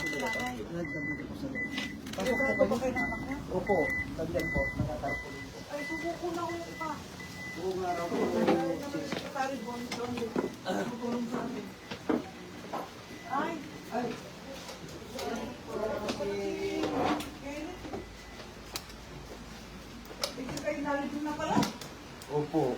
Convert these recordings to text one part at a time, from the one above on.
Nagdamuli po sa loob. Pasok po ba kayo ng anak niya? Opo, tandyan po, nakatarpulin po. Ay, subuko na ko yung pa. Buong araw po, Secretary Bonson, tutulong sa amin. Ay, ay, kayo nalito na pala. opo.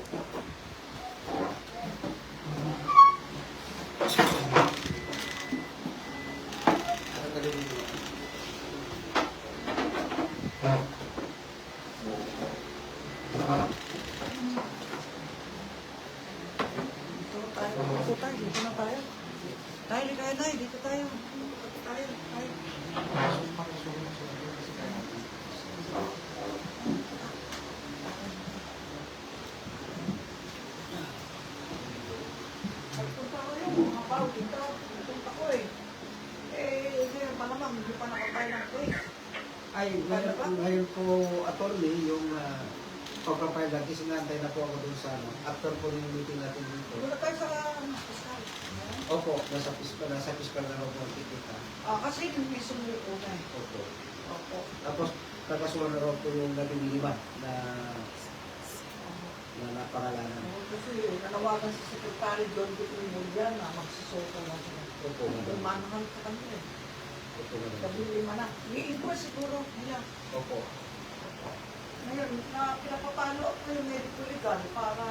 Dito tayo, dito na tayo. Tayo, likaya tayo, dito tayo. Tayo, tayo. Nagpunta ko yung mga pao dito. Nagpunta ko eh. Hindi pa naman, hindi pa nakapay ng place. Ay, ngayon po, attorney, yung pagpapayag natin, sinantay na po ako dun sa after po yung meeting natin dito. Wala tayo sa fiskal. Opo, nasa piskal na ako kita. Kasi yung piso mo yung una eh. Opo. Opo. Tapos, kakasuhan na raw po yung 15 na napangalanan. Kasi nanawagan si Secretary John Gutierrez na magsisoto na siya. Opo, Manahan ka kami eh. Opo, Sabi na. I-impress siguro nila. Opo. Ngayon, pinapapalo ako yung medical legal para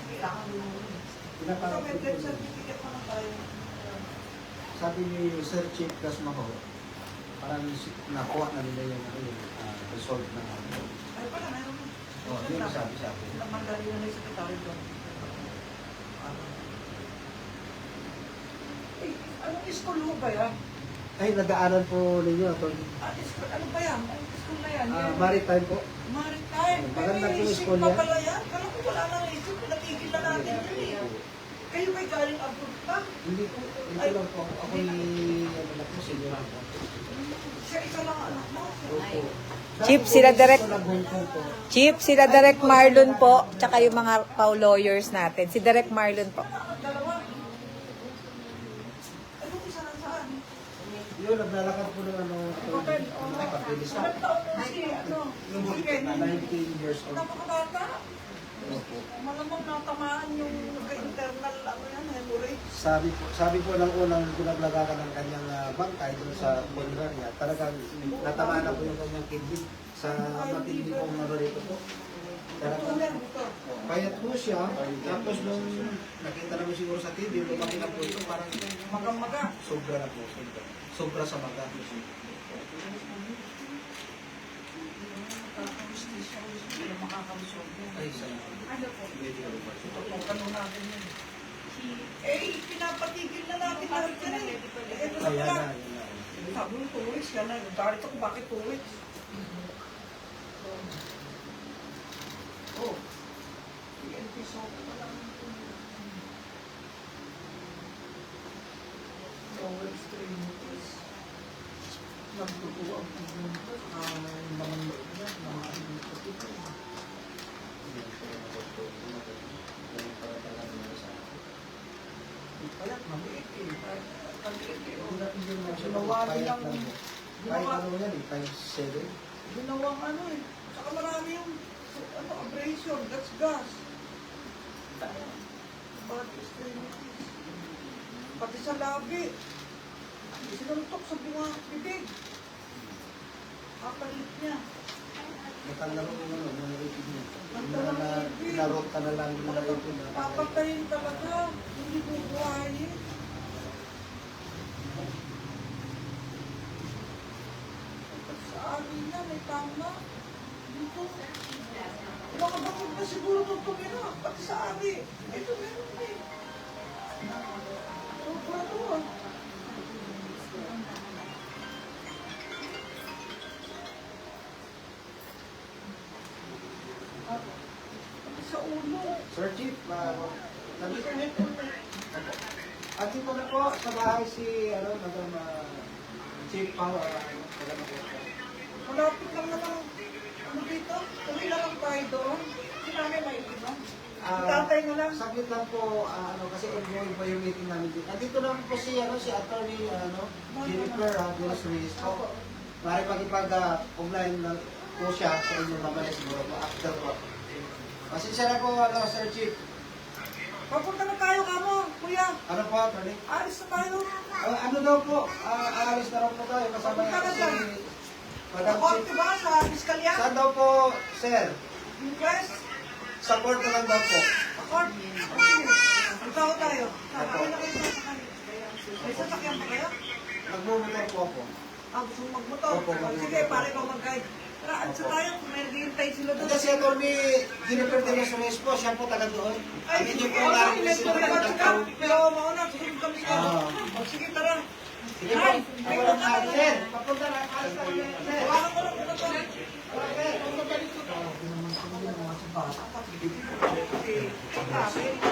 kailangan yung so, may death certificate pa na tayo. Sabi ni Sir Chief Gasmaho, parang nakuha na nila yung result na Ay pala, meron mo. yun sabi. Mandali na yung Secretary John. Anong school mo ba yan? Ay, nagaanan po ninyo ito. School, ano ba yan? Anong school na yan? Maritime po. Maritime. Maganda po yung Isip school pa yan. pala yan. Kala ko wala nang isip. Natigil na natin yun eh. Kayo ba'y galing abroad pa? Hindi po. Ito lang po. Ako yung senior po. Siya isa lang anak mo. Opo. Chief, sila direct. Hong Kong po. Chief, sila Direk Marlon po, tsaka yung mga pau lawyers natin. Si Direk Marlon po. Dalawa. Anong isa lang saan? Yun, naglalakad po ng Hotel. papilis Ilang taon na si si Kenny? 19 years old. Napakabata. Opo. Malamang natamaan yung internal ano yan, hemorrhage. Sabi po ng unang pinaglagakan ng kanyang bangkay doon sa Bulgaria, talagang natamaan na po yung kanyang kidney sa matindi pong narito po. Talagang payat po siya, tapos nung nakita naman siguro sa TV, lumaki na po ito, parang Magang-maga. sobra na po, sobra sa mata. Ay, salamat. Ano po? Medical report. Tutukan natin yun. Pinapatigil na natin lahat yan eh. Ito na Ayan pala. na, ayan na. Sabi mo, 2 weeks yan na. Galit ako, bakit 2 weeks? Oh. PNP soap pa lang. Lower extremities. Nagdugo ang pagmuntos. Yung mga loob niya, mga dito. Payat, maliit eh. Maliit eh. Ginawa nilang... Kahit ano yan eh, times 7. Ginawang ano eh. Saka marami yung abrasion, that's gas. Bad extremities. Pati sa labi. Sinuntok sa bunga bibig. Kapalit niya. Natanggal ko yung mga ipin niya. Natanggal Na ang ipin. pinarot ka na lang yung mga ipin na. Papatayin talaga. Hindi bubuhayin. Sa amin na, may tama. Dito. Nakabakit na siguro itong tumira. Pati sa amin. Ito meron eh. Sobra to ah. Pati sa ulo. Sir Chief, at dito na po sa bahay si Madam Chief Power. Malapit lang naman. Ano dito? Tuloy lang ang tayo doon. Si nanay may iba. Tatay na lang. Saglit lang po, kasi ongoing po yung meeting namin dito. Andito lang po si attorney, Jennifer Dios Reyes po. Mari makipag-online lang po siya sa inyong mamaya siguro po, after po. Pasensya na po, Sir Chief. Papunta na tayo kamo, kuya. Ano po, attorney? Alis na tayo. Ano daw po, aalis na raw po tayo kasama Papunta natin na dyan. si Madam Ako, Chief. diba, sa piskalya? Saan daw po, sir? Request? Sa court na lang daw po. Accord? Punta ko tayo. Sakay na kayo sa sakay. May sasakyan pa kayo? Nagmumotor po ako. Gusto mo magmotor? Opo, magmotor. Sige, pare ko mag-guide. Tara, sa tayo, may naghihintay sila doon. Ito si attorney Jennifer Dios Reyes po, siya po taga doon. Ay, Ang sige inyong po, po namin sige, sila sige, ng sige, pero mauna, susunod kami sa sige, tara. Sige po, Ay, ako lang natin, sir. Papunta na, alis na kami, sir. Hawakan ko lang muna to. Okay, papunta dito. Okay,